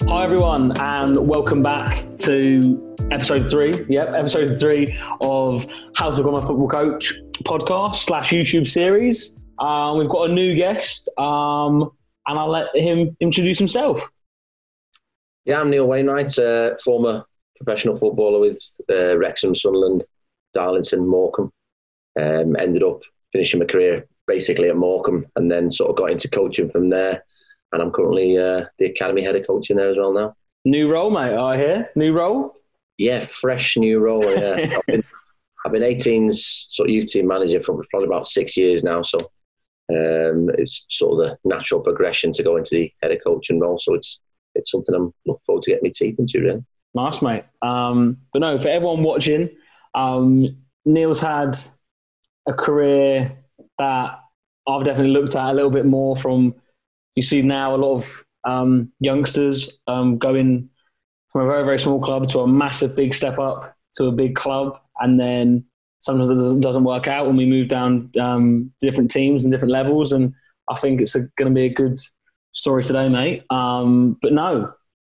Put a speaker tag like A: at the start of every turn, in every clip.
A: Hi everyone, and welcome back to episode 3. Yep, episode 3 of How's the Become a Football Coach podcast / YouTube series. We've got a new guest, and I'll let him introduce himself.
B: Yeah, I'm Neil Wainwright, former professional footballer with Wrexham, Sunderland, Darlington, Morecambe. Ended up finishing my career basically at Morecambe and then sort of got into coaching from there. And I'm currently the academy head of coaching there as well now.
A: New role, mate, I hear. New role?
B: Yeah, fresh new role, yeah. I've been 18's sort of youth team manager for probably about 6 years now. So it's sort of the natural progression to go into the head of coaching role. So it's something I'm looking forward to getting my teeth into, really.
A: Nice, mate. But no, for everyone watching, Neil's had a career that I've definitely looked at a little bit more from. You see now a lot of youngsters going from a very, very small club to a massive big step up to a big club. And then sometimes it doesn't work out when we move down different teams and different levels. And I think it's going to be a good story today, mate. But no,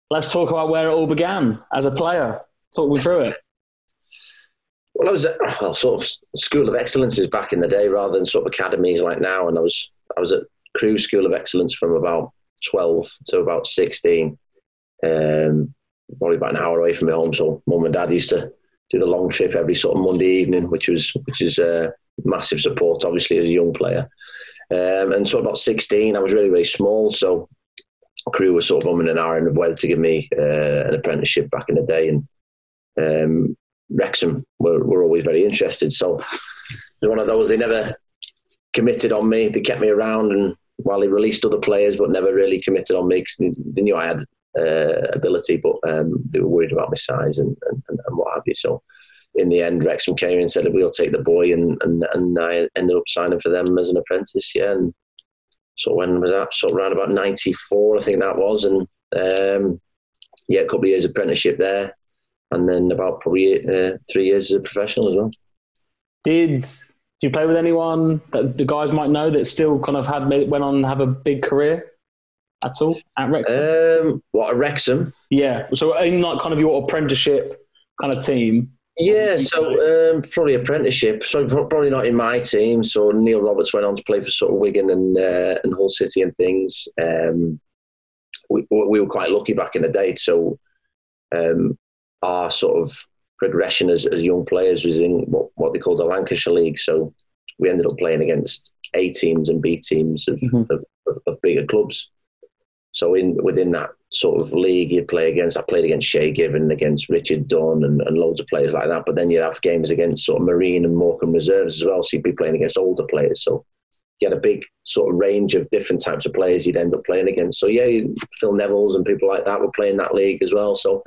A: let's talk about where it all began as a player. Talk me through it.
B: Well, I was at sort of School of Excellences back in the day rather than sort of academies like now. And I was at Crewe School of Excellence from about 12 to about 16, probably about an hour away from my home. So mum and dad used to do the long trip every sort of Monday evening, which is massive support, obviously, as a young player. And so about 16, I was really, really small. So Crewe was sort of umming and ahhing of whether to give me an apprenticeship back in the day. And Wrexham were always very interested. So it was one of those, they never committed on me. They kept me around and while they released other players, but never really committed on me because they knew I had ability, but they were worried about my size and what have you. So in the end, Wrexham came in and said, we'll take the boy, and I ended up signing for them as an apprentice, yeah. And so when was that? So around about 94, I think that was. And a couple of years apprenticeship there. And then about probably 3 years as a professional as well.
A: Did you play with anyone that the guys might know that still kind of went on to have a big career at all at Wrexham?
B: At Wrexham?
A: Yeah. So in like kind of your apprenticeship kind of team?
B: Yeah, so probably apprenticeship. So probably not in my team. So Neil Roberts went on to play for sort of Wigan and Hull City and things. We were quite lucky back in the day. So our sort of progression as young players was in what they called the Lancashire League. So we ended up playing against A teams and B teams of bigger clubs. So within that sort of league, I played against Shay Given, against Richard Dunn and loads of players like that. But then you'd have games against sort of Marine and Morecambe reserves as well. So you'd be playing against older players. So you had a big sort of range of different types of players you'd end up playing against. So yeah, Phil Neville's and people like that were playing that league as well. So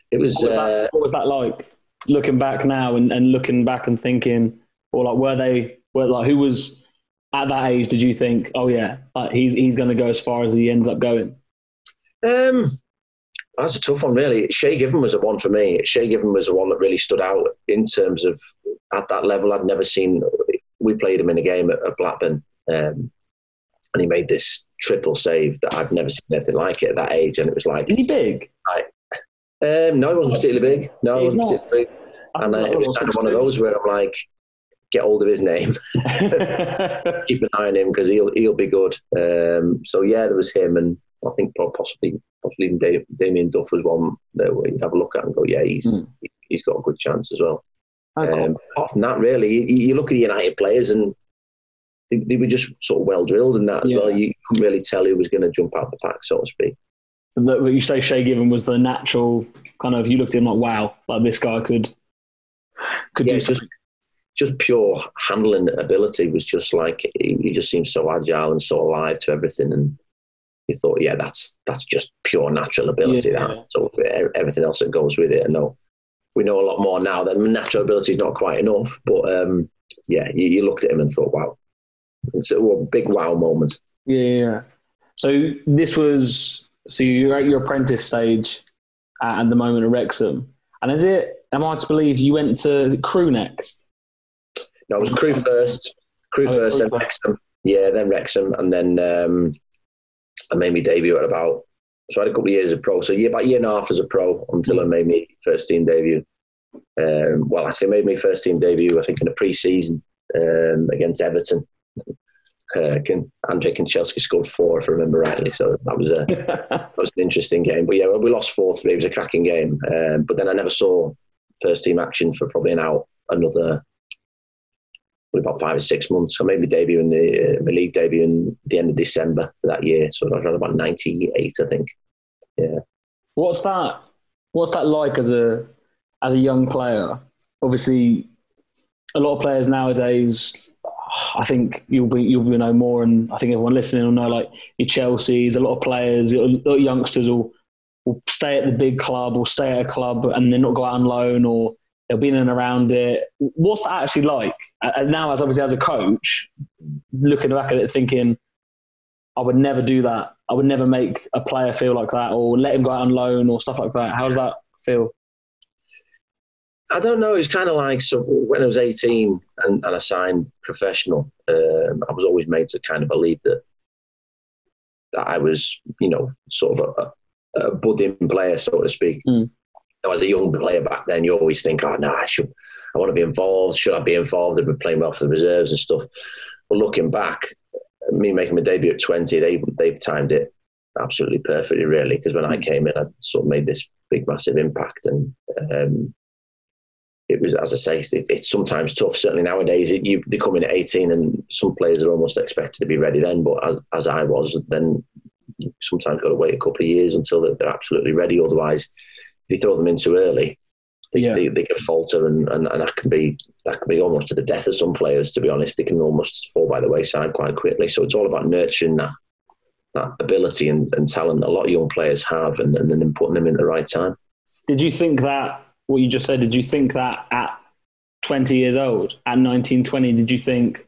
B: it was...
A: What was that like? Looking back now and looking back and thinking, or like who was at that age? Did you think, oh yeah, like he's going to go as far as he ends up going?
B: That's a tough one, really. Shay Given was the one for me. Shay Given was the one that really stood out in terms of at that level. I'd never seen. We played him in a game at Blackburn, and he made this triple save that I've never seen anything like it at that age. And it was like,
A: is he big?
B: No, he wasn't particularly big. No, he wasn't particularly big. And it was kind of one of those where I'm like, get hold of his name, keep an eye on him because he'll be good. So yeah, there was him, and I think possibly even Damien Duff was one that you'd have a look at and go, yeah, he's got a good chance as well. Apart from that, really, you look at the United players and they were just sort of well drilled in that as well. You couldn't really tell who was going to jump out the pack, so to speak.
A: You say Shay Given was the natural kind of, you looked at him like, wow, like this guy could do something.
B: Just pure handling ability was just like, he just seemed so agile and so alive to everything. And you thought, yeah, that's just pure natural ability. So everything else that goes with it. I know we know a lot more now that natural ability is not quite enough. But you looked at him and thought, wow, it's a big wow moment.
A: Yeah. So this was... So you're at your apprentice stage at the moment at Wrexham. And am I to believe you went to Crewe next?
B: No, it was Crewe first. Then Wrexham. Yeah, then Wrexham. And then I made my debut at about So I had a couple of years of pro. So about a year and a half as a pro until I made my first team debut. Actually, I made my first team debut, I think, in a pre-season against Everton. Andrei Kanchelski scored 4, if I remember rightly. So that was that was an interesting game. But yeah, we lost 4-3. It was a cracking game. But then I never saw first team action for probably another about 5 or 6 months. So I made my debut my league debut in the end of December that year. So I was around about 98, I think. Yeah.
A: What's that like as a young player? Obviously, a lot of players nowadays, I think you'll know more, and I think everyone listening will know, like your Chelsea's, a lot of players, a lot of youngsters will stay at the big club or stay at a club and then not go out on loan, or they'll be in and around it. What's that actually like? And now, as a coach, looking back at it, thinking, I would never do that. I would never make a player feel like that, or let him go out on loan or stuff like that. How does that feel?
B: I don't know. It's kind of like, so when I was 18 and I signed professional, I was always made to kind of believe that I was, sort of a budding player, so to speak. As a young player back then, you always think, I want to be involved. Should I be involved? I've been playing well for the reserves and stuff. But looking back, me making my debut at 20, they've timed it absolutely perfectly, really, because when I came in, I sort of made this big, massive impact. And it was, as I say, it's sometimes tough. Certainly nowadays, they come in at 18 and some players are almost expected to be ready then. But as I was, then you sometimes got to wait a couple of years until they're absolutely ready. Otherwise, if you throw them in too early, they can falter, and that can be almost to the death of some players. To be honest, they can almost fall by the wayside quite quickly. So it's all about nurturing that ability and talent that a lot of young players have, and then putting them in the right time.
A: Did you think that what you just said? Did you think that at 20 years old, at 19, 20, did you think,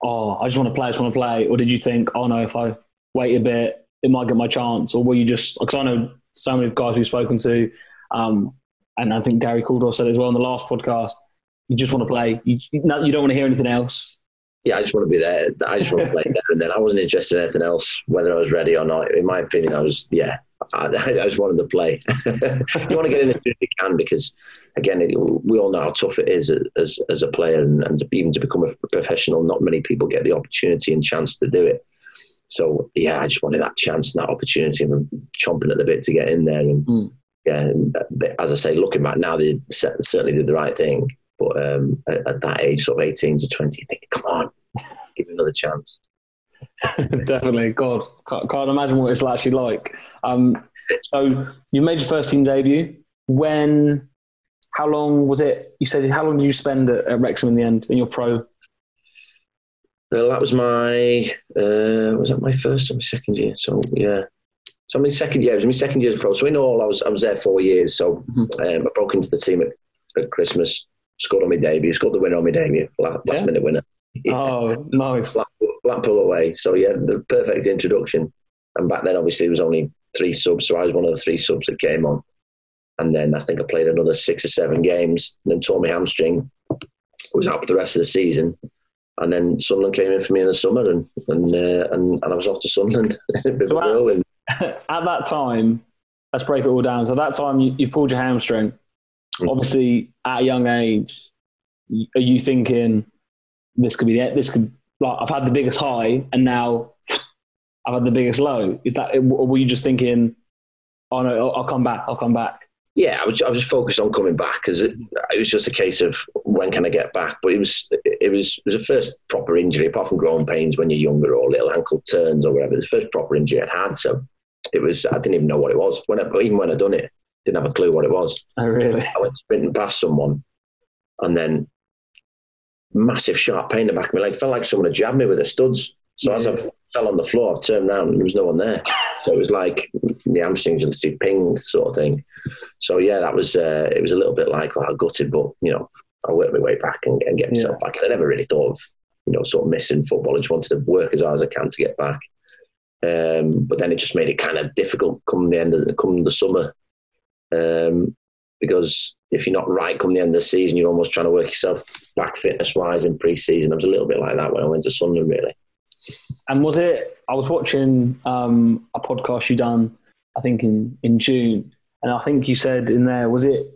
A: I just want to play, or did you think, oh no, if I wait a bit, it might get my chance? Or were you just, because I know so many guys we've spoken to, and I think Gary Caldwell said as well in the last podcast, you just want to play. You don't want to hear anything else.
B: Yeah, I just want to be there. I just want to play there and then. I wasn't interested in anything else, whether I was ready or not. In my opinion, I just wanted to play. You want to get in as soon as you can, because, again, we all know how tough it is as a player, and even to become a professional, not many people get the opportunity and chance to do it. So, yeah, I just wanted that chance and that opportunity, and I'm chomping at the bit to get in there. And as I say, looking back now, they certainly did the right thing. But at that age, sort of 18 to 20, you think, come on, give me another chance.
A: Definitely. God, can't imagine what it's actually like. So you made your first team debut. How long was it? You said, how long did you spend at Wrexham in the end, in your pro?
B: Well, that was was that my first or my second year? So, yeah. So my second year, it was my second year as pro. So in all, I was there 4 years. So I broke into the team at Christmas, scored on my debut, scored the winner on my debut, last minute winner.
A: Yeah. Oh, nice.
B: Blackpool away. So yeah, the perfect introduction. And back then, obviously, there was only 3 subs. So I was one of the 3 subs that came on. And then I think I played another 6 or 7 games, and then tore my hamstring, was out for the rest of the season. And then Sunderland came in for me in the summer, and I was off to Sunderland.
A: At that time, let's break it all down. So at that time, you've pulled your hamstring. Obviously, at a young age, are you thinking, this could be it? This could, like, I've had the biggest high, and now I've had the biggest low. Is that, or were you just thinking, oh no, I'll come back?
B: Yeah, I was just focused on coming back, because it was just a case of when can I get back. But it was a first proper injury, apart from growing pains when you're younger, or little ankle turns or whatever. It was the first proper injury I'd had, so I didn't even know what it was. Even when I'd done it, didn't have a clue what it was.
A: Oh, really?
B: I went sprinting past someone, and then massive sharp pain in the back of my leg. Felt like someone had jabbed me with the studs. So as I fell on the floor, I turned around and there was no one there. So it was like the hamstrings literally ping sort of thing. So yeah, that was it was a little bit like, I gutted, but I worked my way back and get myself back. And I never really thought of sort of missing football. I just wanted to work as hard as I can to get back. But then it just made it kind of difficult come the summer. Because if you're not right come the end of the season, you're almost trying to work yourself back fitness-wise in pre-season. I was a little bit like that when I went to Sunderland, really.
A: And I was watching a podcast you done I think in June, and I think you said in there, was it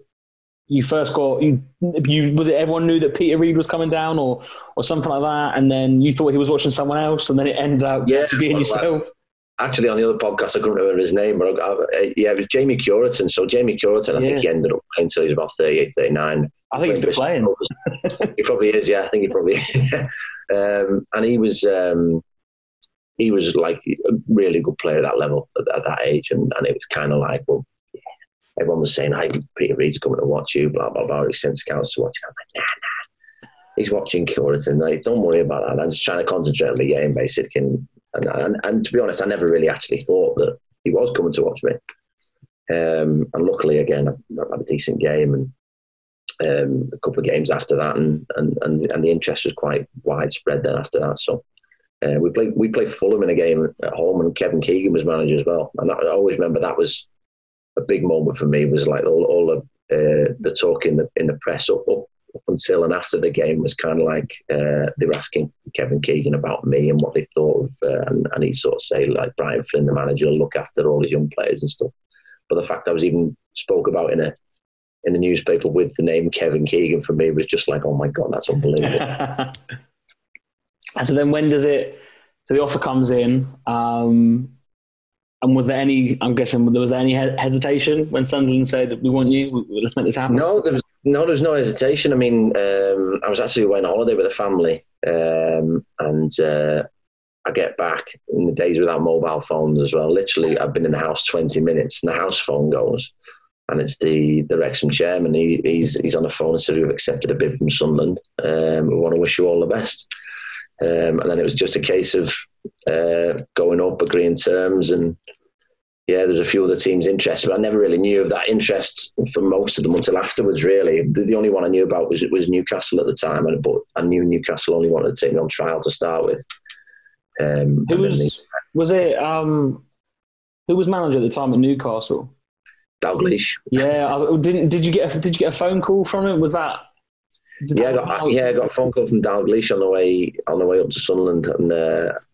A: you first got you was it everyone knew that Peter Reid was coming down or something like that, and then you thought he was watching someone else, and then it ended up being yourself.
B: Actually, on the other podcast, I couldn't remember his name, but it was Jamie Curitan. So Jamie Curitan, I think he ended up playing until he was about 38, 39.
A: I think he's still playing.
B: He probably is, yeah. I think he probably is. And he was like a really good player at that level, at that age. And it was kind of like, well, everyone was saying, hey, Peter Reid's coming to watch you, blah, blah, blah. He sent scouts to watch you. I'm like, nah. He's watching Curitan. Like, don't worry about that. I'm just trying to concentrate on the game, basically. And to be honest, I never really actually thought that he was coming to watch me. And luckily, again, I had a decent game and a couple of games after that, and the interest was quite widespread then after that. So we played Fulham in a game at home, and Kevin Keegan was manager as well. And I always remember that was a big moment for me. Was like all of the talk in the press up until and after the game was kind of like they were asking Kevin Keegan about me and what they thought of, and he'd sort of say like Brian Flynn, the manager, will look after all his young players and stuff. But the fact I was even spoke about in a newspaper with the name Kevin Keegan for me was just like, oh my God, that's unbelievable.
A: And so then when does it? So the offer comes in, and was there any? I'm guessing was there any hesitation when Sunderland said we want you? Let's make this happen.
B: No, there was no hesitation. I mean, I was actually away on holiday with a family, and I get back in the days without mobile phones as well. Literally, I've been in the house 20 minutes, and the house phone goes, and it's the Wrexham chairman. He's on the phone and said we've accepted a bid from Sunderland. We want to wish you all the best. And then it was just a case of going up, agreeing terms, and there's a few other teams interested, but I never really knew of that interest for most of them until afterwards, really. The only one I knew about was Newcastle at the time, but I knew Newcastle only wanted to take me on trial to start with. Who
A: was manager at the time at Newcastle?
B: Dalglish.
A: Yeah, did you get a phone call from him? Was that?
B: I got a phone call from Dalglish on the way up to Sunderland, and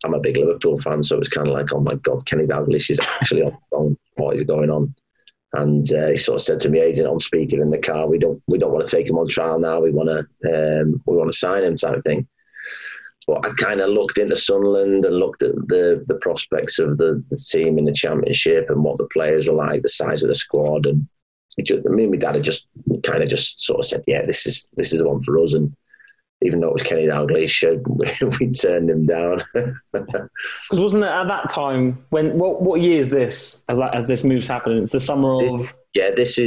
B: I'm a big Liverpool fan, so it was kind of like, oh my God, Kenny Dalglish is actually on the phone. What is going on? And he sort of said to me, agent on speaker in the car, we don't want to take him on trial now. We want to sign him, type of thing. But I kind of looked into Sunderland and looked at the prospects of the team in the Championship and what the players were like, the size of the squad, and me and my dad had just sort of said, yeah, this is the one for us. And even though it was Kenny Dalglish, we turned him down.
A: Because wasn't it at that time when what year is this as this move's happening? It's the summer of
B: this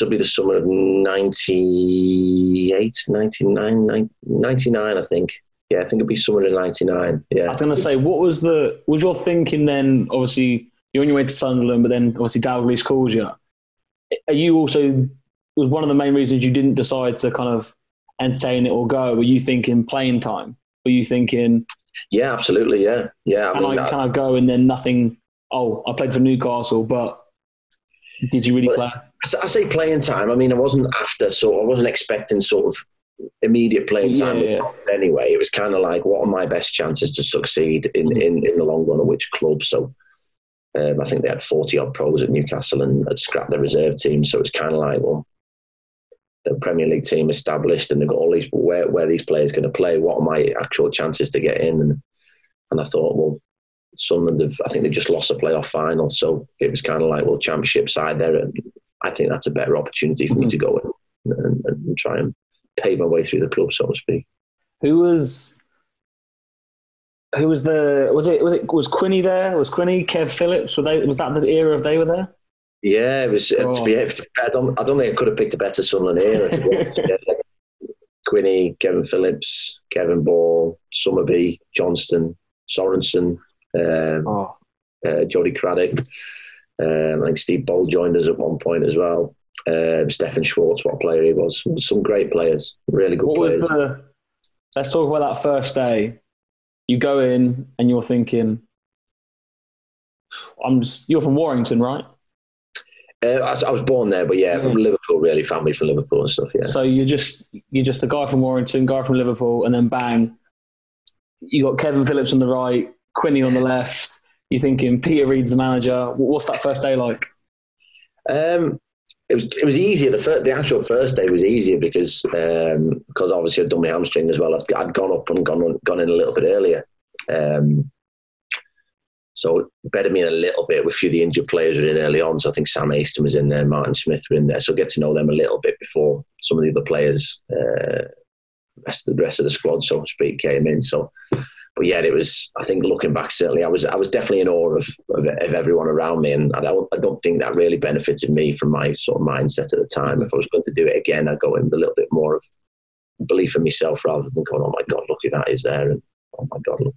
B: will be the summer of 98, 99, 99, I think. Yeah, I think it'd be summer of 99. Yeah.
A: I was going to say, was your thinking then? Obviously, you're on your way to Sunderland, but then obviously Dalglish calls you. Are you also, was one of the main reasons you didn't decide to kind of entertain it or go? Were you thinking playing time? Were you thinking? Yeah,
B: absolutely. Yeah.
A: Can I go and then nothing? Oh, I played for Newcastle, but did you really play?
B: I say playing time. I mean, I wasn't expecting sort of immediate playing time. Anyway, it was kind of like, what are my best chances to succeed in the long run at which club? So I think they had 40 odd pros at Newcastle and had scrapped their reserve team. So it's kind of like, well, the Premier League team established and they've got all these, where these players going to play? What are my actual chances to get in? And I thought, well, Sunderland I think they just lost a playoff final. So it was kind of like, well, Championship side there. And I think that's a better opportunity for me to go in and try and pave my way through the club, so to speak.
A: Was Quinny there? Was Quinny, Kev Phillips? Was that the era of they were there?
B: Yeah, it was. I don't think I could have picked a better Sunderland era. Quinny, Kevin Phillips, Kevin Ball, Summerby, Johnston, Sorensen, Jody Craddock. I think Steve Bold joined us at one point as well. Stefan Schwartz, what a player he was. Some great players, really good players.
A: Let's talk about that first day. You go in and you're thinking, you're from Warrington, right?
B: I was born there, but Liverpool, really, family from Liverpool and stuff, yeah.
A: So you're just a guy from Warrington, guy from Liverpool, and then bang, you got Kevin Phillips on the right, Quinny on the left. you're thinking Peter Reid's the manager. What's that first day like?
B: It was easier. The actual first day was easier because obviously I'd done my hamstring as well. I'd gone up and gone in a little bit earlier. So it bettered me in a little bit with a few of the injured players were in early on. So I think Sam Aston was in there, Martin Smith were in there. So get to know them a little bit before some of the other players, the rest of the squad, so to speak, came in. So, but yeah, it was. I think looking back, certainly, I was definitely in awe of everyone around me, and I don't think that really benefited me from my sort of mindset at the time. If I was going to do it again, I'd go in with a little bit more of belief in myself rather than going, "Oh my God, look who that is there," and "Oh my God, look."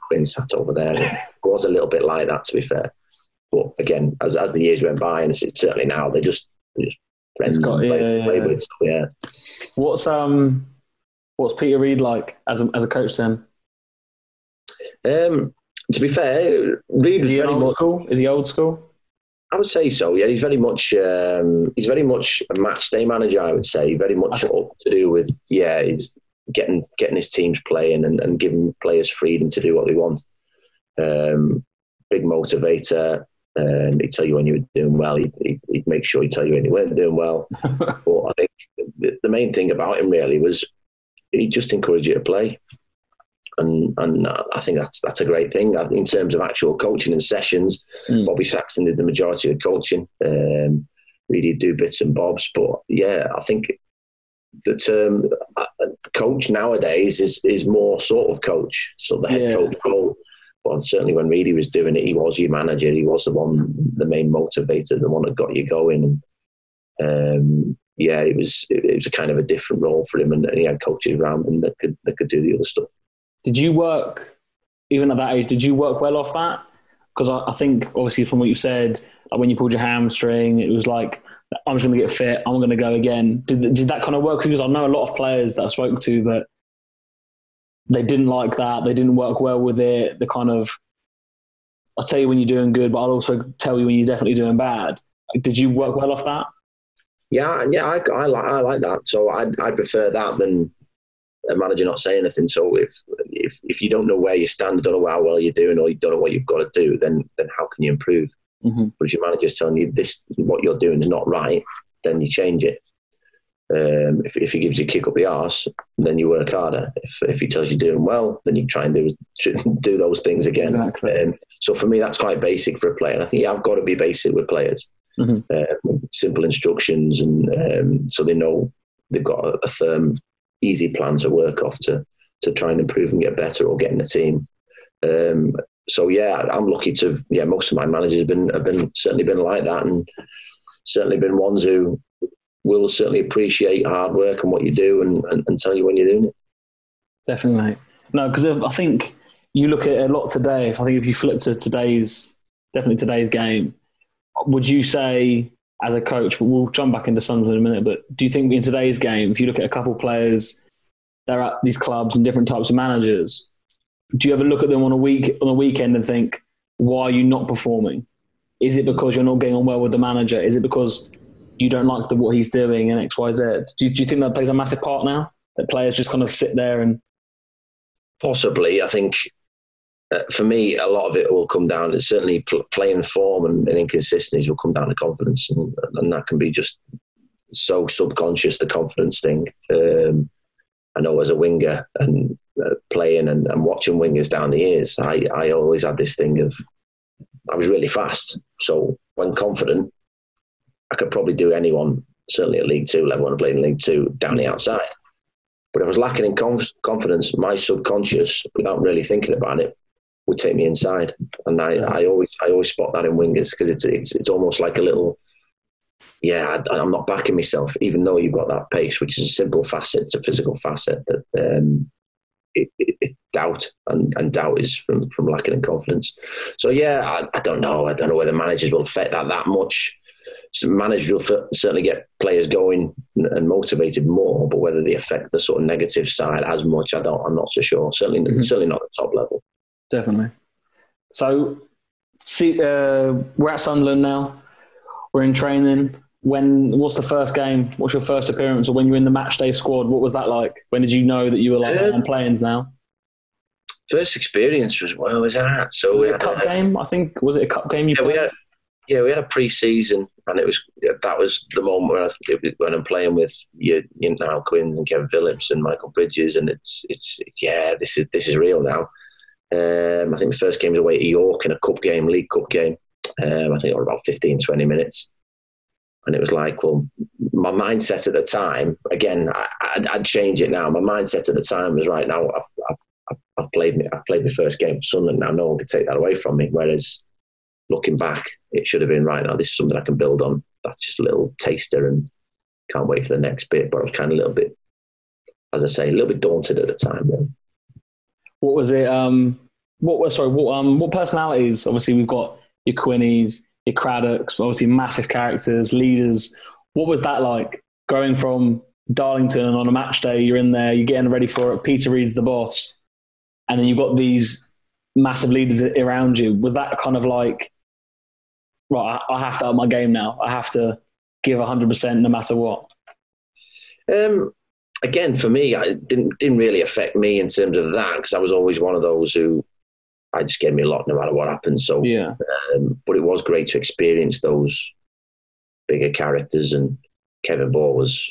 B: Been sat over there. It was a little bit like that, to be fair. But again, as the years went by, and it's certainly now, they're just friends. Play with. So, yeah.
A: What's Peter Reid like as a coach then?
B: To be fair, Reid was very much
A: school. Is he old school?
B: I would say so. Yeah, he's very much a match day manager. I would say very much up to do with he's getting his teams playing and giving players freedom to do what they want. Big motivator. He'd tell you when you were doing well. He'd make sure he'd tell you when you weren't doing well. But I think the main thing about him really was he'd just encourage you to play. And I think that's a great thing. In terms of actual coaching and sessions, Bobby Saxton did the majority of the coaching. Really do bits and bobs. But yeah, I think the term coach nowadays is more sort of coach, so the head coach role. But certainly when Reedy was doing it, he was your manager. He was the main motivator, the one that got you going. And it was a kind of a different role for him, and he had coaches around him that could do the other stuff. Did
A: you work, even at that age, did you work well off that? Because I think, obviously, from what you said, like when you pulled your hamstring, it was like, I'm just going to get fit, I'm going to go again. Did that kind of work? Because I know a lot of players that I spoke to that they didn't like that, they didn't work well with it, the kind of, I'll tell you when you're doing good, but I'll also tell you when you're definitely doing bad. Did you work well off that?
B: Yeah, I like that. So I prefer that than a manager not saying anything. So if you don't know where you stand, don't know how well you're doing, or you don't know what you've got to do, then how can you improve? Mm-hmm. But if your manager's telling you this, what you're doing is not right, then you change it. If he gives you a kick up the arse, then you work harder. If he tells you doing well, then you try and do those things again. Exactly. So for me, that's quite basic for a player. And I think I've got to be basic with players. Mm-hmm. Simple instructions, and so they know they've got a firm, easy plan to work off to try and improve and get better or get in the team. So yeah, I'm lucky to. Yeah, most of my managers have been certainly been like that, and certainly been ones who will certainly appreciate hard work and what you do, and tell you when you're doing it. Definitely,
A: no, because I think you look at it a lot today. I think if you flip to today's game, would you say as a coach? We'll jump back into Sunderland in a minute, but do you think in today's game, if you look at a couple of players, they're at these clubs and different types of managers, do you ever look at them on a weekend and think, why are you not performing? Is it because you're not getting on well with the manager? Is it because you don't like what he's doing and X, Y, Z? Do you think that plays a massive part now? That players just kind of sit there and...
B: Possibly. I think for me, a lot of it will come down to certainly playing form and inconsistencies will come down to confidence. And that can be just so subconscious, the confidence thing. I know as a winger and playing and watching wingers down the years, I always had this thing of I was really fast. So when confident, I could probably do anyone, certainly at League Two level when I played in League Two, down the outside. But if I was lacking in confidence, my subconscious, without really thinking about it, would take me inside. And I always spot that in wingers because it's almost like a little, I'm not backing myself, even though you've got that pace, which is a simple facet, it's a physical facet that it doubt, and doubt is from lacking in confidence. So I don't know. I don't know whether managers will affect that much. Some managers will certainly get players going and motivated more, but whether they affect the sort of negative side as much, I'm not so sure. Certainly not at the top level.
A: Definitely. So, we're at Sunderland now. We're in training. What's the first game? What's your first appearance? Or when you were in the match day squad, what was that like? When did you know that you were like, I'm playing now?
B: First experience was where was that? So
A: Was
B: we
A: it a
B: had
A: cup game? I think, was it a cup game you played?
B: we had a pre-season, and that was the moment when I'm playing with Niall Quinn and Kevin Phillips and Michael Bridges, and it's this is real now. I think the first game was away to York in a cup game, League Cup game. I think it was about 15, 20 minutes. And it was like, well, my mindset at the time, again, I'd change it now. My mindset at the time was, right now, I've played my first game for Sunderland. Now no one can take that away from me. Whereas looking back, it should have been, right now, this is something I can build on. That's just a little taster and can't wait for the next bit. But I was kind of a little bit, as I say, a little bit daunted at the time. Really.
A: What was it? What personalities? Obviously, we've got your Quinnies, your Craddocks, obviously massive characters, leaders. What was that like going from Darlington and on a match day, you're in there, you're getting ready for it, Peter Reid's the boss, and then you've got these massive leaders around you. Was that kind of like, right, I have to up my game now. I have to give 100% no matter what?
B: Again, for me, it didn't really affect me in terms of that, because I was always one of those who I just gave me a lot no matter what happened. So, yeah. But it was great to experience those bigger characters, and Kevin Ball was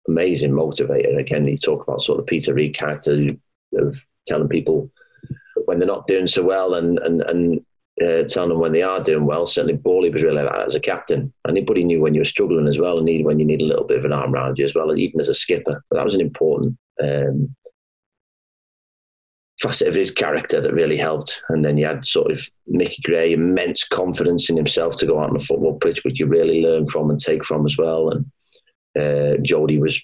B: amazing motivator. Again, you talk about sort of the Peter Reid character of telling people when they're not doing so well and telling them when they are doing well. Certainly, Bawley was really like that as a captain. Anybody knew when you were struggling as well, and when you need a little bit of an arm around you as well, even as a skipper. But that was an important facet of his character that really helped. And then you had sort of Mickey Gray, immense confidence in himself to go out on the football pitch, which you really learn from and take from as well. And Jody was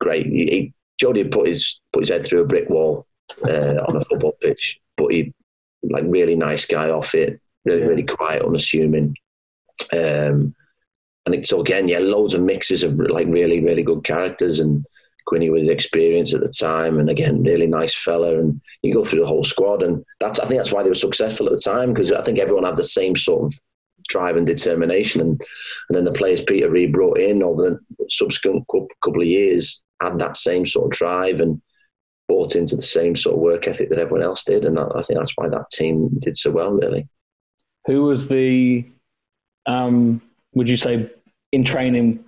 B: great. Jody had put his head through a brick wall on a football pitch, but he, like, really nice guy off it, really quiet, unassuming. And so again, loads of mixes of like really, really good characters, and Quinny with experience at the time, and again, really nice fella. And you go through the whole squad, and I think that's why they were successful at the time, because I think everyone had the same sort of drive and determination. And then the players Peter Reid brought in over the subsequent couple of years had that same sort of drive and bought into the same sort of work ethic that everyone else did. And I think that's why that team did so well, really. Who was
A: the, would you say, in training,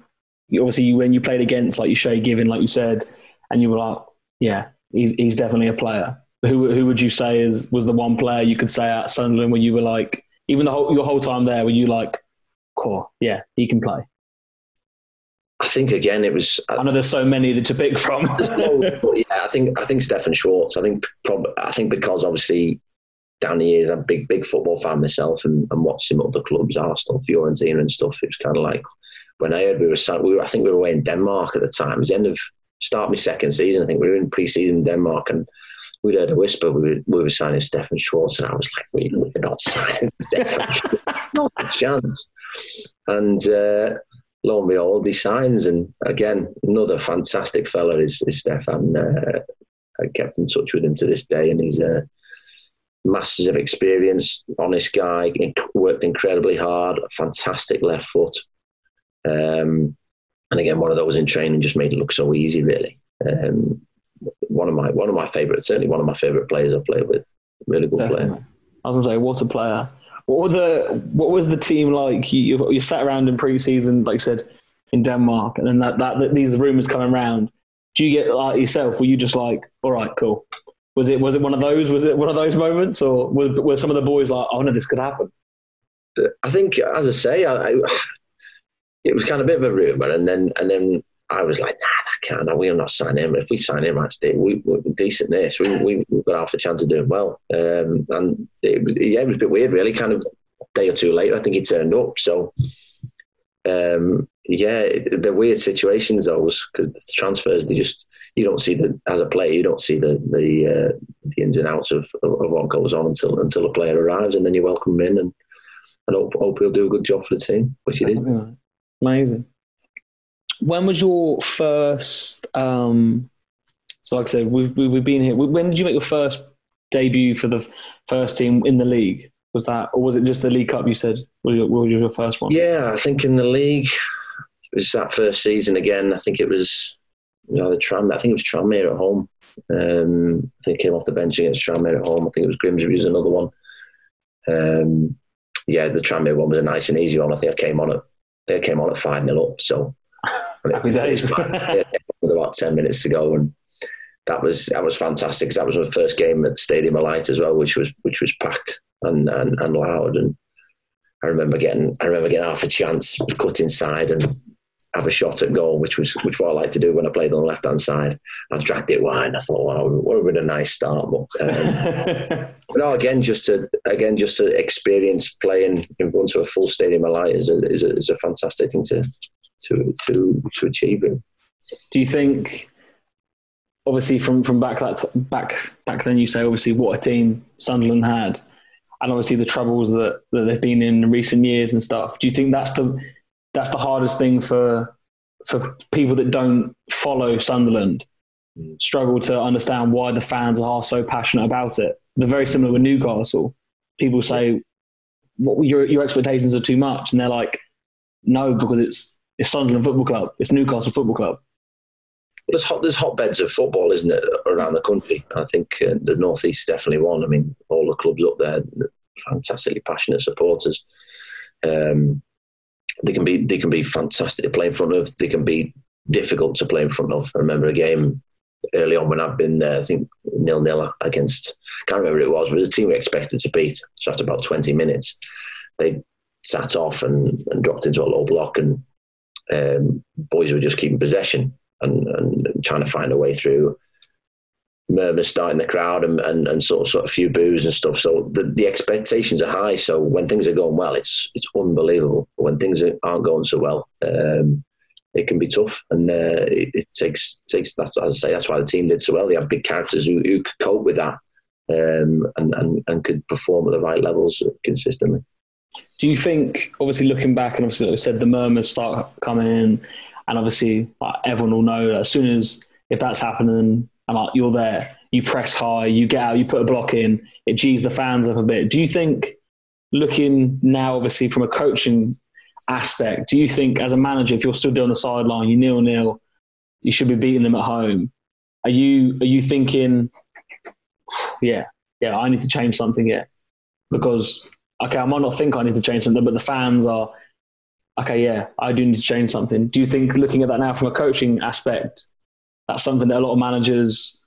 A: obviously when you played against, like, you Shay Given, like you said, and you were like, yeah, he's definitely a player. Who would you say was the one player you could say at Sunderland where you were like, even your whole time there, were you like, cool, yeah, he can play?
B: I think again it was.
A: I know there's so many to pick from.
B: But yeah, I think Stefan Schwartz. I think because obviously down the years I'm a big football fan myself, and watched him at other clubs, Arsenal, Fiorentina, and stuff. It was kind of like when I heard I think we were away in Denmark at the time. It was the end of start my second season. I think we were in pre-season in Denmark, and we'd heard a whisper we were signing Stefan Schwartz, and I was like, we're not signing Stefan Schwartz, not a chance. And lo and behold, he signs, and again, another fantastic fella is Stefan. I kept in touch with him to this day, and he's a masses of experience, honest guy, worked incredibly hard, fantastic left foot. And again, one of those in training just made it look so easy, really. One of my favourite, certainly one of my favourite players I've played with. Really good player.
A: I was going to say, what a player. What was the team like? You sat around in pre-season, like you said, in Denmark, and then that these rumours coming around. Do you get like yourself? Were you just like, all right, cool? Was it one of those? Was it one of those moments, or were some of the boys like, oh no, this could happen?
B: I think, as I say, it was kind of a bit of a rumour, and then I was like, nah, that can't. We're not signing him. If we sign him, that's it. We're decent this. We've got half a chance of doing well. And it was a bit weird, really. Kind of a day or two later, I think he turned up. So, they're weird situations, those, because the transfers, you don't see as a player, you don't see the ins and outs of what goes on until a player arrives, and then you welcome him in, and hope he'll do a good job for the team, which he did.
A: Amazing. When was your first? So, like I said, we've been here. When did you make your first debut for the first team in the league? Was that, or was it just the League Cup? You said was your first one?
B: Yeah, I think in the league it was that first season again. I think it was the Tram. I think it was Tranmere at home. I think came off the bench against Tranmere at home. I think it was Grimsby was another one. The Tranmere one was a nice and easy one. I think I came on at 5-0 up. So
A: happy days.
B: With about 10 minutes to go, and that was fantastic. 'Cause that was my first game at Stadium of Light as well, which was packed and loud. And I remember getting half a chance, cut inside and have a shot at goal, which what I like to do when I played on the left hand side. I dragged it wide. I thought, wow, it would have been a nice start. But no, again, just to experience playing in front of a full Stadium of Light is a fantastic thing to achieve.
A: Do you think, obviously from back then, you say obviously what a team Sunderland had, and obviously the troubles that they've been in recent years and stuff. Do you think that's the hardest thing for people that don't follow Sunderland, struggle to understand why the fans are so passionate about it? They're very similar with Newcastle. People say, "What your expectations are too much," and they're like, "No, because it's Sunderland Football Club, it's Newcastle Football Club."
B: Well, there's hotbeds of football, isn't it, around the country? I think the North East is definitely one. I mean, all the clubs up there, fantastically passionate supporters. They can be fantastic to play in front of. They can be difficult to play in front of. I remember a game early on when I've been there, I think 0-0 against, can't remember who it was, but it was a team we expected to beat. So after about 20 minutes, they sat off and dropped into a low block, and boys were just keeping possession and trying to find a way through. Murmurs starting the crowd and sort of a few boos and stuff. So the expectations are high. So when things are going well, it's unbelievable. But when things aren't going so well, it can be tough. And it takes that's, as I say, that's why the team did so well. They have big characters who could cope with that and could perform at the right levels consistently.
A: Do you think, obviously looking back, and obviously like I said, the murmurs start coming in, and obviously everyone will know that as soon as if that's happening, and you're there, you press high, you get out, you put a block in, it G's the fans up a bit. Do you think, looking now, obviously from a coaching aspect, do you think as a manager, if you're still on the sideline, you 0-0, you should be beating them at home? Are you thinking, yeah, I need to change something here? Because, okay, I might not think I need to change something, but the fans are, okay, yeah, I do need to change something. Do you think, looking at that now from a coaching aspect, that's something that a lot of managers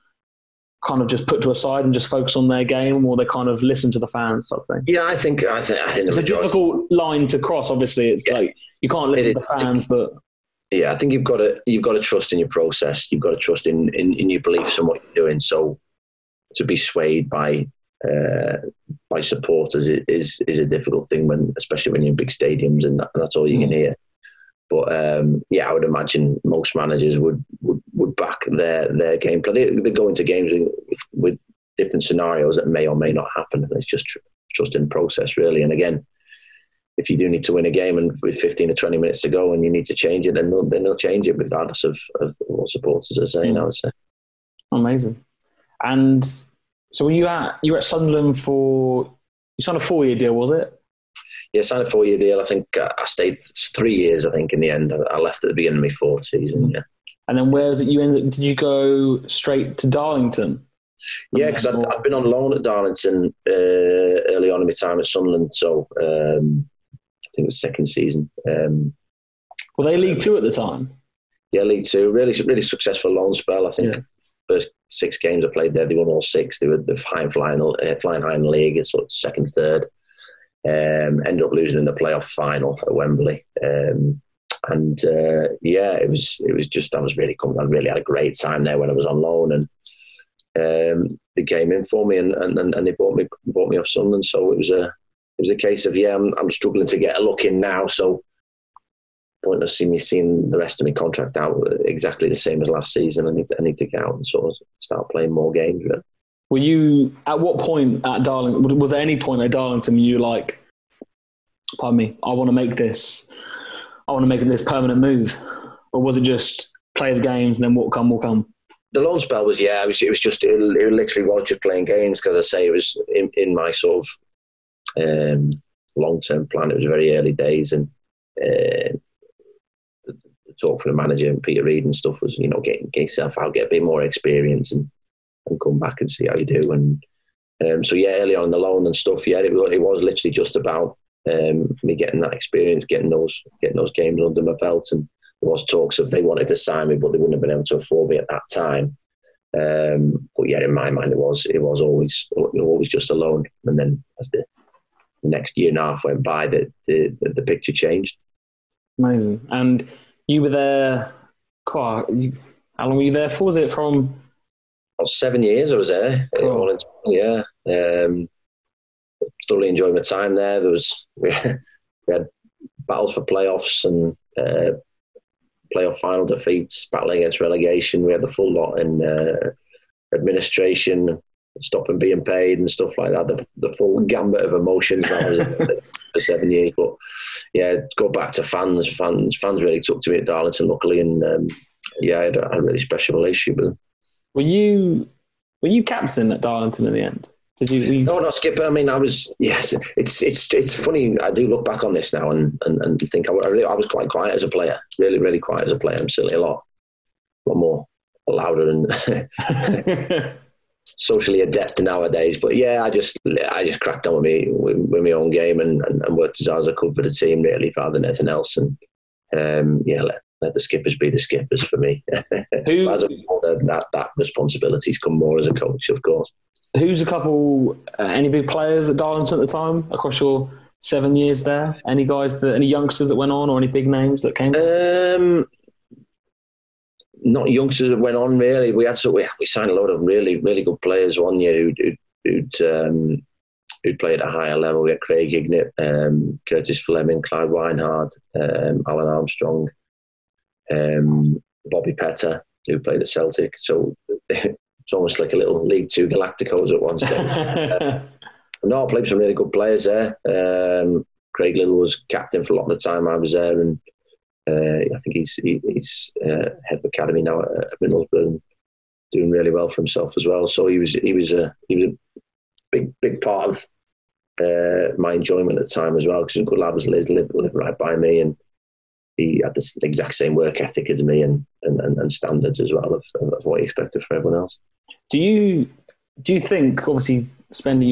A: kind of just put to a side and just focus on their game, or they kind of listen to the fans type thing?
B: Yeah, I think
A: it's a difficult line to cross. Obviously, it's like you can't listen to the fans, but
B: yeah, I think you've got to trust in your process. You've got to trust in your beliefs and what you're doing. So to be swayed by supporters is a difficult thing, especially when you're in big stadiums and that's all you can hear. But I would imagine most managers would back their gameplay. They go into games with different scenarios that may or may not happen. And it's just trust in the process, really. And again, if you do need to win a game and with 15 or 20 minutes to go and you need to change it, then they'll change it regardless of what supporters are saying, I would say.
A: Amazing. And so you were at Sunderland you signed a 4-year deal, was it?
B: Yeah, signed a 4-year deal. I think I stayed 3 years, I think, in the end. I left at the beginning of my 4th season, yeah.
A: And then where is it you ended? Did you go straight to Darlington?
B: Yeah, because I'd been on loan at Darlington early on in my time at Sunderland. So I think it was 2nd season.
A: Were they League 2 at the time?
B: Yeah, League 2. Really, really successful loan spell. I think first 6 games I played there, they won all 6. They were flying high in the league. It's sort of 2nd, 3rd. Ended up losing in the playoff final at Wembley. It was just, I really had a great time there when I was on loan, and they came in for me and they bought me off Sunderland. So it was a case of, I'm struggling to get a look in now, so pointless seeing the rest of my contract out exactly the same as last season. I need to get out and sort of start playing more games. Really.
A: Were you, at what point at Darlington, was there any point at Darlington you were like, pardon me, I want to make this permanent move? Or was it just play the games and then what will come?
B: The loan spell was, it literally was just playing games, because I say it was in my sort of long-term plan. It was very early days, and the talk from the manager and Peter Reid and stuff was, get yourself out, get a bit more experience, and and come back and see how you do. And so yeah, early on in the loan and stuff, yeah, it was literally just about me getting that experience, getting those games under my belt. And there was talks of they wanted to sign me, but they wouldn't have been able to afford me at that time. But yeah, in my mind, it was always just a loan. And then as the next year and a half went by, the picture changed.
A: Amazing. And you were there. How long were you there for? Was it from?
B: 7 years I was there.
A: Cool.
B: Yeah. Thoroughly enjoyed my time there. We had battles for playoffs and playoff final defeats, battling against relegation. We had the full lot in administration, stopping being paid and stuff like that. The full gambit of emotions. That was for 7 years. But yeah, go back to fans. Fans really took to me at Darlington, luckily, and yeah, I had a really special relationship with them.
A: Were you captain at Darlington in the end?
B: No, not skipper. I mean, I was. Yes, it's funny. I do look back on this now and think I was quite quiet as a player. Really, really quiet as a player. I'm certainly a lot more louder and socially adept nowadays. But yeah, I just cracked on with my own game and worked as hard as I could for the team, really, rather than anything else. And yeah, let the skippers be the skippers for me. As a older, that responsibilities come more as a coach, of course.
A: Who's a couple? Any big players at Darlington at the time across your 7 years there? Any youngsters that went on, or any big names that came?
B: Not youngsters that went on really. We signed a lot of really, really good players one year who'd played at a higher level. We had Craig Ignat, Curtis Fleming, Clyde Weinhard, Alan Armstrong, Bobby Petter, who played at Celtic. So it's almost like a little League Two Galacticos at one stage. No, I played some really good players there. Craig Little was captain for a lot of the time I was there, and I think he's head of academy now at Middlesbrough and doing really well for himself as well. So he was a big part of my enjoyment at the time as well, because a good lad was lived right by me, and he had the exact same work ethic as me and standards as well of what he expected from everyone else.
A: Do you think, obviously, spending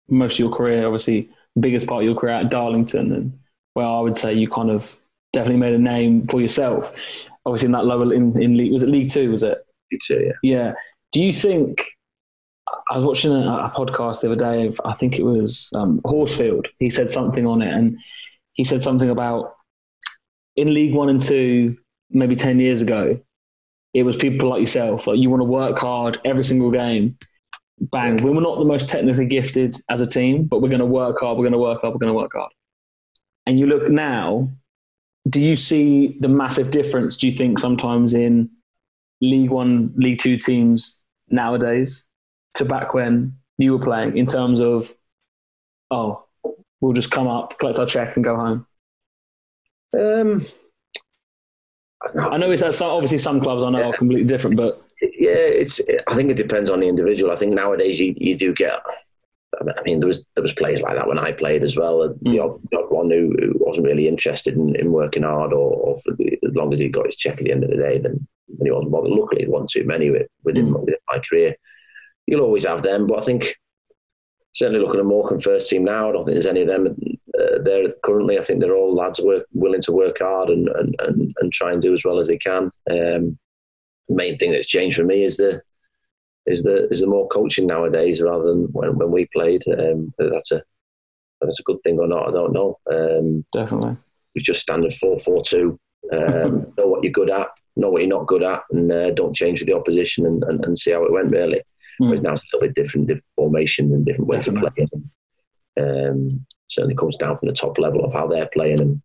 A: most of your career, obviously, biggest part of your career at Darlington, and well, I would say you kind of definitely made a name for yourself. Obviously, in that level in League, was it League Two? Was it
B: League Two? Yeah.
A: Yeah. Do you think? I was watching a podcast the other day of, I think it was Horsfield. He said something on it, and he said something about in League 1 and 2, maybe 10 years ago, it was people like yourself. Like, you want to work hard every single game. Bang. We were not the most technically gifted as a team, but we're going to work hard, we're going to work hard, we're going to work hard. And you look now, do you see the massive difference, do you think, sometimes in League 1, League 2 teams nowadays to back when you were playing, in terms of, we'll just come up, collect our check and go home? I know it's obviously some clubs I know are completely different, but
B: yeah, I think it depends on the individual. I think nowadays you do get. I mean, there was players like that when I played as well. The odd one who wasn't really interested in working hard, or as long as he got his check at the end of the day, then he wasn't bothered. Luckily, there weren't too many within my career. You'll always have them, but I think certainly looking at Morecambe first team now, I don't think there's any of them there currently. I think they're all lads willing to work hard and try and do as well as they can. The main thing that's changed for me is the more coaching nowadays rather than when we played. That's a good thing or not, I don't know.
A: Definitely.
B: It's just standard 4-4-2. Know what you're good at, know what you're not good at, and don't change with the opposition and see how it went, really. Whereas now it's a little bit different formations and different ways of playing. Certainly comes down from the top level of how they're playing and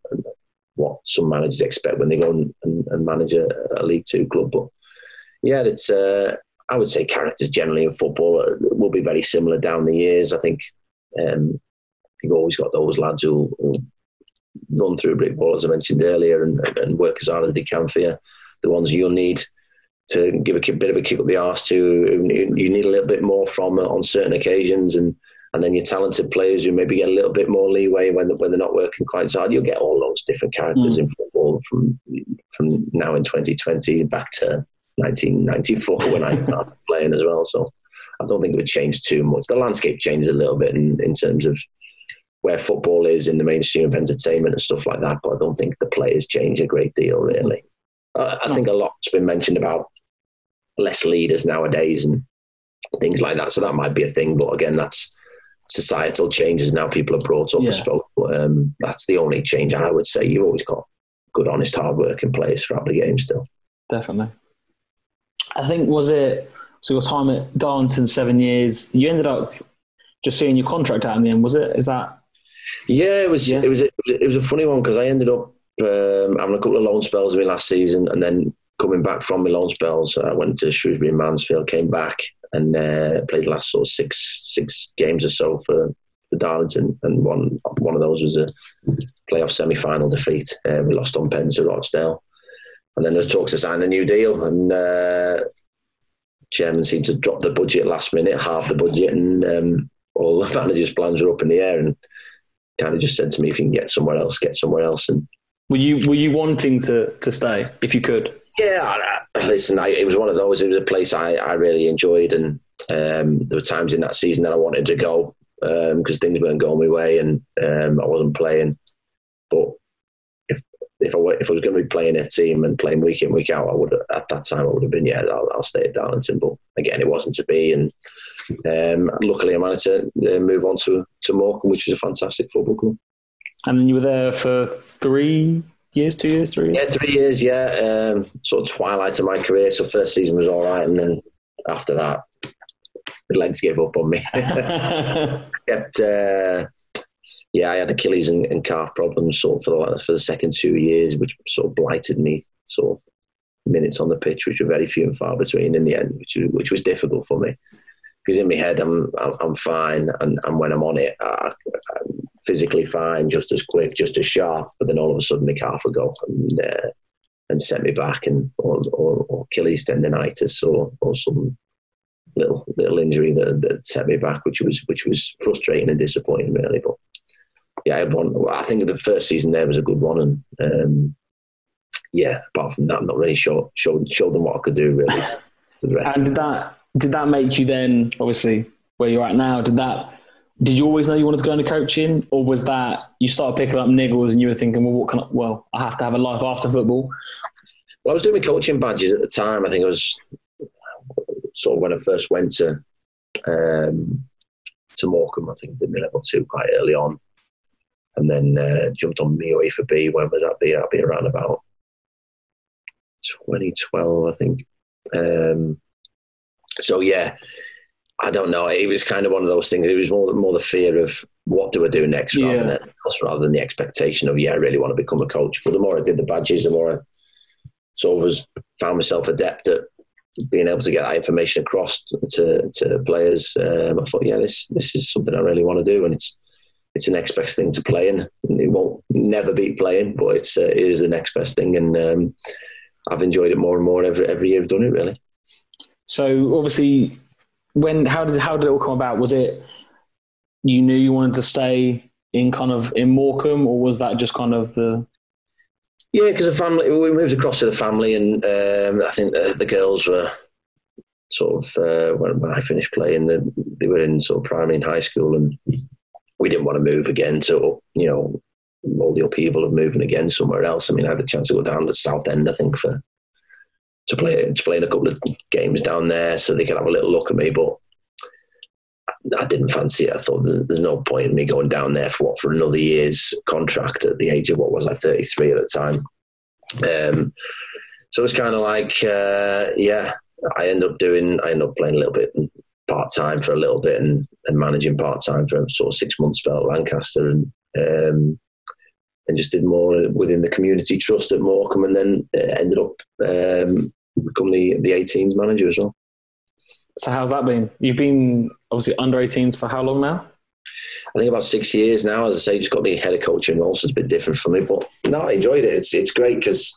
B: what some managers expect when they go and manage a League Two club. But yeah, it's I would say characters generally in football will be very similar down the years. I think you've always got those lads who run through a brick wall, as I mentioned earlier, and work as hard as they can for you. The ones you'll need to give a bit of a kick up the arse to, you need a little bit more from on certain occasions, and then your talented players who maybe get a little bit more leeway when they're not working quite so hard. You'll get all those different characters in football from now in 2020 back to 1994 when I started playing as well. So I don't think it would change too much. The landscape changes a little bit in terms of where football is in the mainstream of entertainment and stuff like that, but I don't think the players change a great deal, really. I think a lot's been mentioned about less leaders nowadays and things like that, so that might be a thing, but again, that's societal changes now. People are brought up and spoke, but that's the only change I would say. You've always got good, honest, hard-working players throughout the game still.
A: Definitely. I think, so your time at Darlington, 7 years, you ended up just seeing your contract out in the end, was it? Is that...
B: Yeah, it was a funny one because I ended up having a couple of loan spells in my last season, and then coming back from my loan spells, I went to Shrewsbury and Mansfield, came back and played the last sort of six games or so for Darlington, and one of those was a playoff semi-final defeat. We lost on pens to Rochdale, and then there's talks to sign a new deal, and chairman seemed to drop the budget last minute, half the budget, and all the managers' plans were up in the air, and kind of just said to me, if you can get somewhere else, get somewhere else. And
A: were you wanting to stay if you could?
B: Yeah, listen, it was one of those. It was a place I really enjoyed, and there were times in that season that I wanted to go because things weren't going my way, and I wasn't playing. But if I was going to be playing a team and playing week in, week out, at that time I would have been, I'll stay at Darlington. But again, it wasn't to be, and luckily I managed to move on to Morecambe, which is a fantastic football club.
A: And then you were there for 3 years, 2 years, 3 years?
B: Yeah, 3 years, yeah. Sort of twilight of my career. So first season was all right, and then after that, the legs gave up on me. I had Achilles and calf problems sort of for the second 2 years, which sort of blighted me sort of minutes on the pitch, which were very few and far between in the end, which was difficult for me. Because in my head, I'm fine, and when I'm on it, I'm physically fine, just as quick, just as sharp. But then all of a sudden, my calf would go and set me back, or Achilles tendonitis, or some little injury that set me back, which was frustrating and disappointing, really. But yeah, I think the first season there was a good one, and apart from that, I'm not really showed them what I could do, really.
A: And did that make you then, obviously, where you're at now, did you always know you wanted to go into coaching, or was that you started picking up niggles and you were thinking, I have to have a life after football?
B: Well, I was doing my coaching badges at the time. I think it was sort of when I first went to Morecambe. I think I did my level 2 quite early on, and then jumped on my UEFA B. When was that? I'll be around about 2012, I think. So yeah, I don't know. It was kind of one of those things. It was more the fear of what do I do next rather than the expectation of, I really want to become a coach. But the more I did the badges, the more I sort of found myself adept at being able to get that information across to players. I thought, this is something I really want to do, and it's the next best thing to playing. It won't never beat playing, but it is the next best thing, and I've enjoyed it more and more every year I've done it, really.
A: So obviously, how did it all come about? Was it you knew you wanted to stay in Morecambe, or was that just kind of the...
B: Yeah, because we moved across to the family, and I think the girls were sort of, when I finished playing, they were in sort of primary and high school, and we didn't want to move again to, all the upheaval of moving again somewhere else. I mean, I had the chance to go down to South End, I think, to play in a couple of games down there so they could have a little look at me, but I didn't fancy it. I thought there's no point in me going down there for another year's contract at the age of, 33 at the time. So it's kind of like, I ended up playing a little bit part-time for a little bit and managing part-time for a sort of 6 month spell at Lancaster, and just did more within the community trust at Morecambe, and then ended up becoming the 18s manager as well.
A: So how's that been? You've been obviously under 18s for how long now?
B: I think about 6 years now. As I say, just got the head of coaching role, so it's a bit different for me. But no, I enjoyed it. It's great because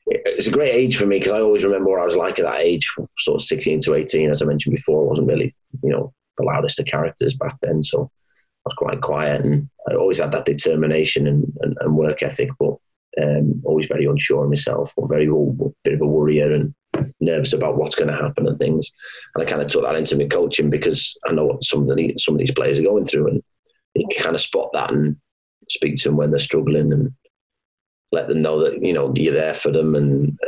B: it's a great age for me, because I always remember what I was like at that age, sort of 16 to 18. As I mentioned before, I wasn't really, the loudest of characters back then. So I was quite quiet, and I always had that determination and work ethic, but always very unsure of myself, or very bit of a worrier, and nervous about what's going to happen and things. And I kind of took that into my coaching because I know what some of these players are going through, and you can kind of spot that and speak to them when they're struggling and let them know that, you know, you're there for them, and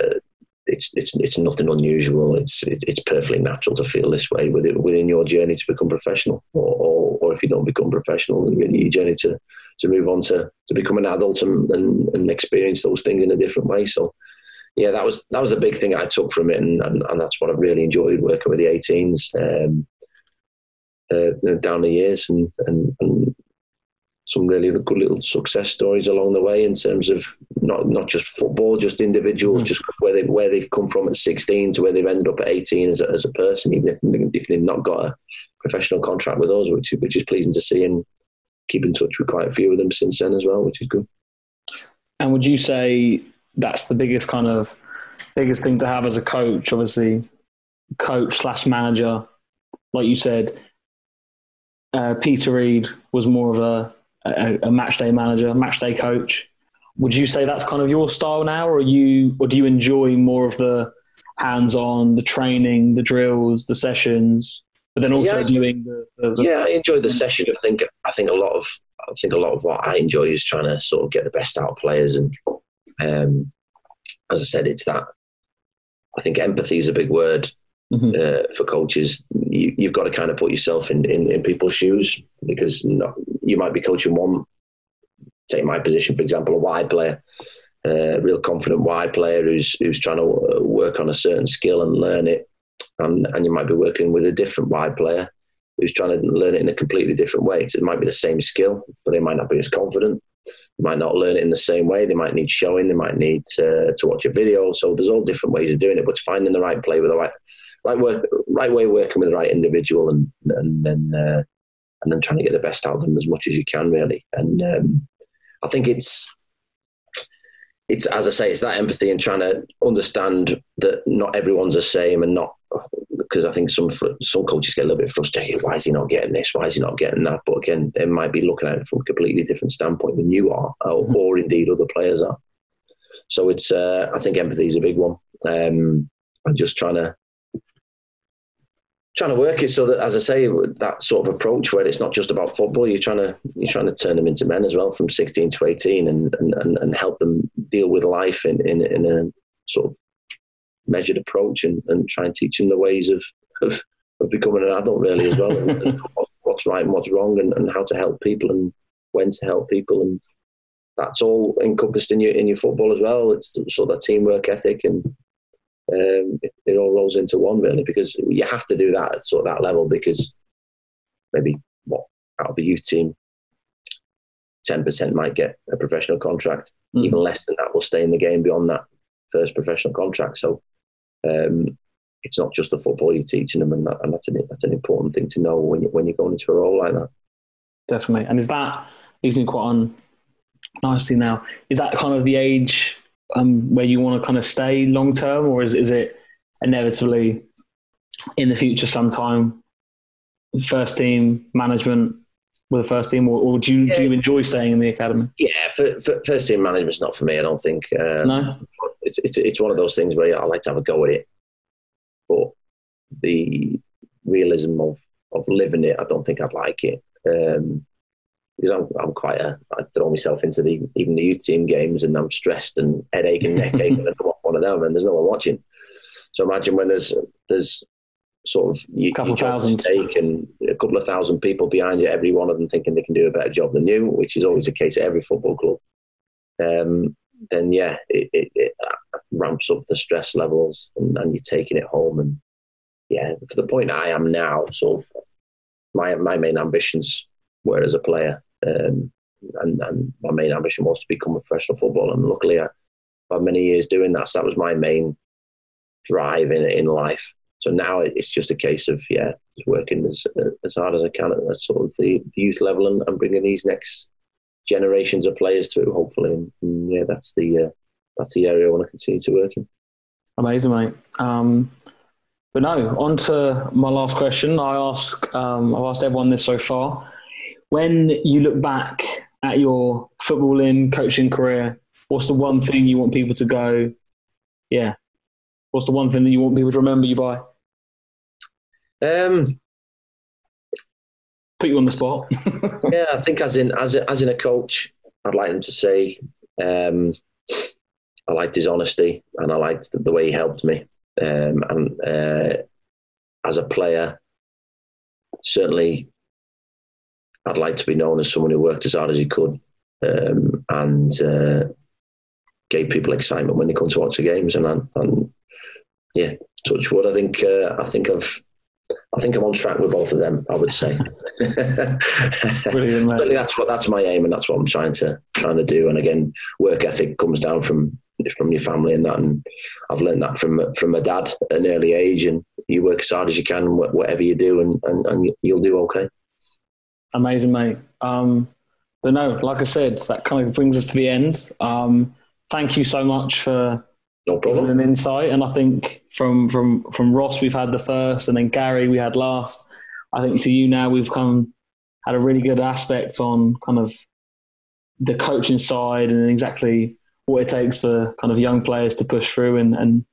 B: it's nothing unusual. It's perfectly natural to feel this way within your journey to become professional, or if you don't become professional, your journey to move on to become an adult and experience those things in a different way. So yeah, that was a big thing I took from it, and that's what I really enjoyed, working with the 18s down the years, and some really good little success stories along the way in terms of not just football, just individuals, just where they've come from at 16 to where they've ended up at 18 as a person, even if they've not got a professional contract with us, which is pleasing to see, and keep in touch with quite a few of them since then as well, which is good.
A: And would you say that's the biggest thing to have as a coach? Obviously, coach/manager, like you said, Peter Reid was more of a match day manager, match day coach. Would you say that's kind of your style now, or do you enjoy more of the hands-on, the training, the drills, the sessions, but then also doing the
B: I enjoy the session. I think a lot of what I enjoy is trying to sort of get the best out of players, and as I said, it's that. I think empathy is a big word for coaches. You've got to kind of put yourself in people's shoes, because you might be coaching one. Take my position, for example, a wide player, a real confident wide player who's trying to work on a certain skill and learn it, and you might be working with a different wide player who's trying to learn it in a completely different way. It might be the same skill, but they might not be as confident. They might not learn it in the same way. They might need showing. They might need to watch a video. So there's all different ways of doing it, but it's finding the right play with the right way, working with the right individual, and then trying to get the best out of them as much as you can, really. And I think it's as I say, it's that empathy and trying to understand that not everyone's the same, and not because I think some coaches get a little bit frustrated. Why is he not getting this? Why is he not getting that? But again, they might be looking at it from a completely different standpoint than you are, or indeed other players are. So it's I think empathy is a big one. I'm just trying to work it so that, as I say, that sort of approach where it's not just about football. You're trying to turn them into men as well, from 16 to 18, and help them deal with life in a sort of measured approach, and try and teach them the ways of becoming an adult, really, as well, and what's right and what's wrong, and how to help people and when to help people, and that's all encompassed in your football as well. It's sort of that teamwork ethic, and it all rolls into one, really, because you have to do that at sort of that level, because maybe out of the youth team, 10% might get a professional contract. Even less than that will stay in the game beyond that first professional contract. So it's not just the football you're teaching them, and that's an important thing to know when you're going into a role like that.
A: Definitely. And is that leads me quite on nicely now? Is that kind of the age where you want to kind of stay long term, or is it inevitably in the future sometime first team management with the first team, or do you enjoy staying in the academy?
B: Yeah, for first team management's not for me. I don't think.
A: No,
B: it's one of those things where I like to have a go at it, but the realism of living it, I don't think I'd like it. Because I'm quite I throw myself into even the youth team games, and I'm stressed and headache and neck ache when I come off one of them, and there's no one watching. So imagine when there's sort of
A: a couple thousand
B: and a couple of thousand people behind you, every one of them thinking they can do a better job than you, which is always the case at every football club. Then it ramps up the stress levels, and you're taking it home. And for the point I am now, sort of my main ambitions were as a player. And my main ambition was to become a professional footballer, and luckily I've had many years doing that. So that was my main drive in life. So now it's just a case of just working as hard as I can at sort of the youth level, and bringing these next generations of players through, hopefully. And that's the area I want to continue to work in.
A: Amazing, mate. But no, on to my last question. I've asked everyone this so far. When you look back at your footballing, coaching career, what's the one thing you want people to go, What's the one thing that you want people to remember you by? Put you on the spot.
B: Yeah, I think as in a coach, I'd like him to say, I liked his honesty and I liked the way he helped me. And as a player, certainly I'd like to be known as someone who worked as hard as he could and gave people excitement when they come to watch the games. And yeah, touch wood. I think I'm on track with both of them, I would say.
A: Brilliant, mate.
B: That's my aim, and that's what I'm trying to do. And again, work ethic comes down from your family and that, and I've learned that from my dad at an early age. And you work as hard as you can, whatever you do, and you'll do okay.
A: Amazing, mate. But no, like I said, that kind of brings us to the end. Thank you so much for giving an insight. And I think from Ross, we've had the first, and then Gary, we had last. I think to you now, we've had a really good aspect on kind of the coaching side and exactly what it takes for kind of young players to push through. And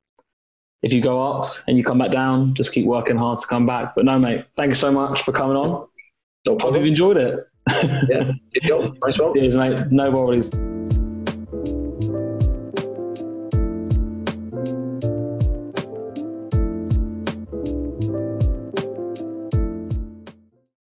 A: if you go up and you come back down, just keep working hard to come back. But no, mate, thank you so much for coming on.
B: No problem.
A: Hope you've enjoyed it.
B: Yeah, good job. Nice one.
A: Cheers, mate. No worries.